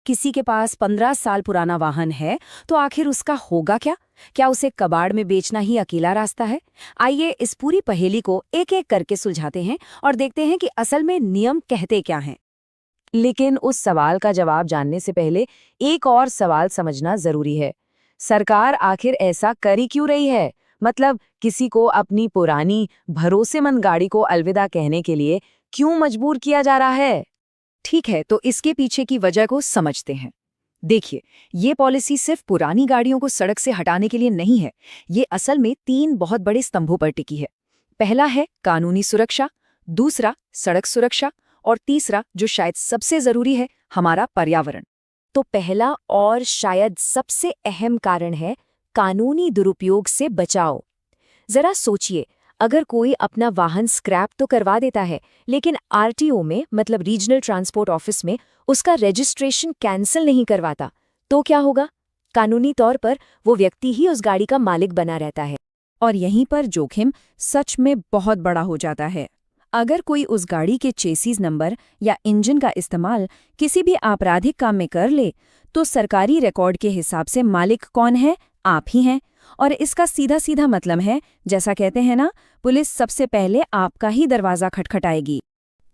किसी के पास 15 साल पुराना वाहन है तो आखिर उसका होगा क्या? क्या उसे कबाड़ में बेचना ही अकेला रास्ता है? आइए इस पूरी पहेली को एक एक करके सुलझाते हैं और देखते हैं कि असल में नियम कहते क्या हैं। लेकिन उस सवाल का जवाब जानने से पहले एक और सवाल समझना जरूरी है। सरकार आखिर ऐसा कर ही क्यों रही है? मतलब किसी को अपनी पुरानी भरोसेमंद गाड़ी को अलविदा कहने के लिए क्यों मजबूर किया जा रहा है? ठीक है, तो इसके पीछे की वजह को समझते हैं। देखिए, ये पॉलिसी सिर्फ पुरानी गाड़ियों को सड़क से हटाने के लिए नहीं है। ये असल में 3 बहुत बड़े स्तंभों पर टिकी है। पहला है कानूनी सुरक्षा, दूसरा सड़क सुरक्षा और तीसरा, जो शायद सबसे जरूरी है, हमारा पर्यावरण। तो पहला और शायद सबसे अहम कारण है कानूनी दुरुपयोग से बचाव। जरा सोचिए, अगर कोई अपना वाहन स्क्रैप तो करवा देता है, लेकिन आरटीओ में मतलब रीजनल ट्रांसपोर्ट ऑफिस में उसका रजिस्ट्रेशन कैंसिल नहीं करवाता, तो क्या होगा? कानूनी तौर पर वो व्यक्ति ही उस गाड़ी का मालिक बना रहता है। और यहीं पर जोखिम सच में बहुत बड़ा हो जाता है। अगर कोई उस गाड़ी के चेसिस नंबर या इंजन का इस्तेमाल किसी भी आपराधिक काम में कर ले, तो सरकारी रिकॉर्ड के हिसाब से मालिक कौन है? आप ही हैं। और इसका सीधा सीधा मतलब है, जैसा कहते हैं ना, पुलिस सबसे पहले आपका ही दरवाजा खटखटाएगी।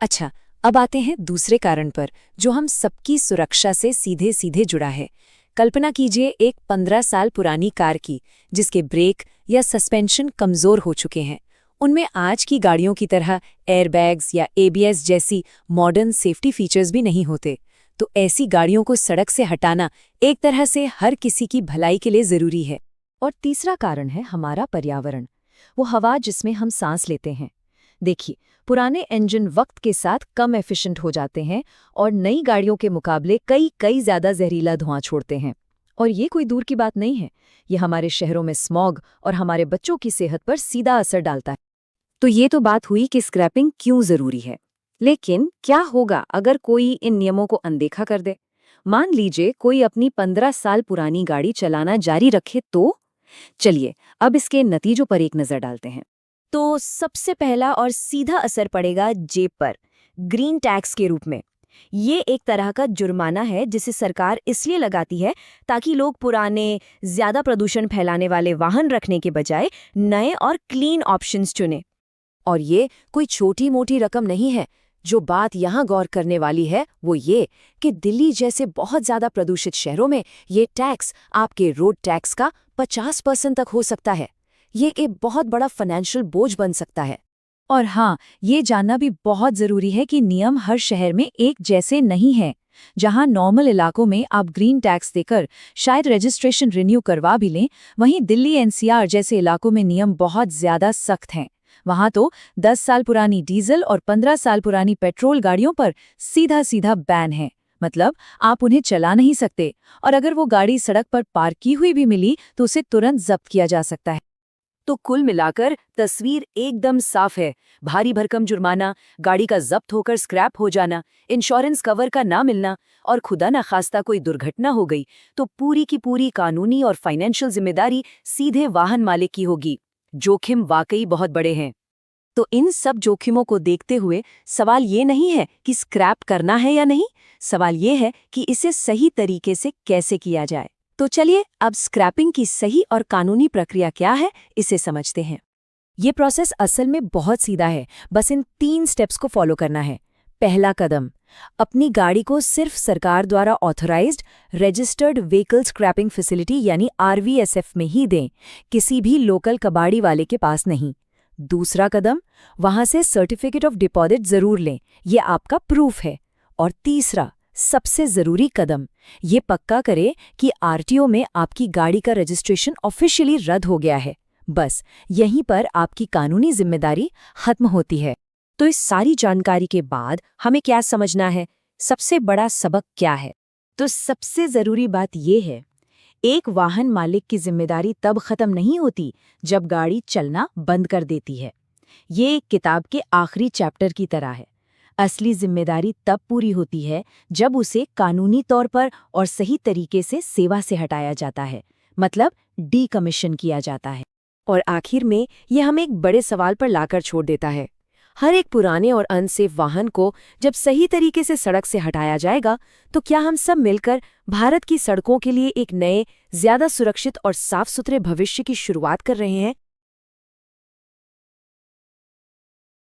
अच्छा, अब आते हैं दूसरे कारण पर, जो हम सबकी सुरक्षा से सीधे सीधे जुड़ा है। कल्पना कीजिए एक 15 साल पुरानी कार की, जिसके ब्रेक या सस्पेंशन कमजोर हो चुके हैं। उनमें आज की गाड़ियों की तरह एयरबैग्स या एबीएस जैसी मॉडर्न सेफ्टी फीचर्स भी नहीं होते। तो ऐसी गाड़ियों को सड़क से हटाना एक तरह से हर किसी की भलाई के लिए जरूरी है। और तीसरा कारण है हमारा पर्यावरण, वो हवा जिसमें हम सांस लेते हैं। देखिए, पुराने इंजन वक्त के साथ कम एफिशिएंट हो जाते हैं और नई गाड़ियों के मुकाबले कई ज्यादा जहरीला धुआं छोड़ते हैं। और ये कोई दूर की बात नहीं है, ये हमारे शहरों में स्मॉग और हमारे बच्चों की सेहत पर सीधा असर डालता है। तो ये तो बात हुई कि स्क्रैपिंग क्यों जरूरी है। लेकिन क्या होगा अगर कोई इन नियमों को अनदेखा कर दे? मान लीजिए कोई अपनी 15 साल पुरानी गाड़ी चलाना जारी रखे तो? चलिए अब इसके नतीजों पर एक नजर डालते हैं। तो सबसे पहला और सीधा असर पड़ेगा जेब पर, ग्रीन टैक्स के रूप में। ये एक तरह का जुर्माना है जिसे सरकार इसलिए लगाती है ताकि लोग पुराने, ज्यादा प्रदूषण फैलाने वाले वाहन रखने के बजाय नए और क्लीन ऑप्शंस चुने। और ये कोई छोटी मोटी रकम नहीं है। जो बात यहाँ गौर करने वाली है वो ये कि दिल्ली जैसे बहुत ज्यादा प्रदूषित शहरों में ये टैक्स आपके रोड टैक्स का 50% तक हो सकता है। ये एक बहुत बड़ा फाइनेंशियल बोझ बन सकता है। और हाँ, ये जानना भी बहुत जरूरी है कि नियम हर शहर में एक जैसे नहीं है। जहाँ नॉर्मल इलाकों में आप ग्रीन टैक्स देकर शायद रजिस्ट्रेशन रिन्यू करवा भी लें, वहीं दिल्ली एनसीआर जैसे इलाकों में नियम बहुत ज्यादा सख्त हैं। वहां तो 10 साल पुरानी डीजल और 15 साल पुरानी पेट्रोल गाड़ियों पर सीधा सीधा बैन है। मतलब आप उन्हें चला नहीं सकते, और अगर वो गाड़ी सड़क पर पार्क की हुई भी मिली तो उसे तुरंत जब्त किया जा सकता है। तो कुल मिलाकर तस्वीर एकदम साफ है। भारी भरकम जुर्माना, गाड़ी का जब्त होकर स्क्रैप हो जाना, इंश्योरेंस कवर का ना मिलना, और खुदा न खास्ता कोई दुर्घटना हो गई तो पूरी की पूरी कानूनी और फाइनेंशियल जिम्मेदारी सीधे वाहन मालिक की होगी। जोखिम वाकई बहुत बड़े हैं। तो इन सब जोखिमों को देखते हुए सवाल ये नहीं है कि स्क्रैप करना है या नहीं, सवाल ये है कि इसे सही तरीके से कैसे किया जाए। तो चलिए अब स्क्रैपिंग की सही और कानूनी प्रक्रिया क्या है, इसे समझते हैं। ये प्रोसेस असल में बहुत सीधा है, बस इन 3 स्टेप्स को फॉलो करना है। पहला कदम, अपनी गाड़ी को सिर्फ सरकार द्वारा authorised registered vehicle scrapping facility यानी आरवीएसएफ में ही दें, किसी भी लोकल कबाड़ी वाले के पास नहीं। दूसरा कदम, वहां से सर्टिफिकेट ऑफ डिपॉजिट जरूर लें, ये आपका प्रूफ है। और तीसरा, सबसे जरूरी कदम, ये पक्का करें कि आरटीओ में आपकी गाड़ी का रजिस्ट्रेशन ऑफिशियली रद्द हो गया है। बस यहीं पर आपकी कानूनी जिम्मेदारी खत्म होती है। तो इस सारी जानकारी के बाद हमें क्या समझना है? सबसे बड़ा सबक क्या है? तो सबसे जरूरी बात यह है, एक वाहन मालिक की जिम्मेदारी तब खत्म नहीं होती जब गाड़ी चलना बंद कर देती है। ये एक किताब के आखिरी चैप्टर की तरह है। असली जिम्मेदारी तब पूरी होती है जब उसे कानूनी तौर पर और सही तरीके से सेवा से हटाया जाता है, मतलब डीकमीशन किया जाता है। और आखिर में यह हमें एक बड़े सवाल पर लाकर छोड़ देता है। हर एक पुराने और अनसेफ वाहन को जब सही तरीके से सड़क से हटाया जाएगा, तो क्या हम सब मिलकर भारत की सड़कों के लिए एक नए, ज्यादा सुरक्षित और साफ सुथरे भविष्य की शुरुआत कर रहे हैं?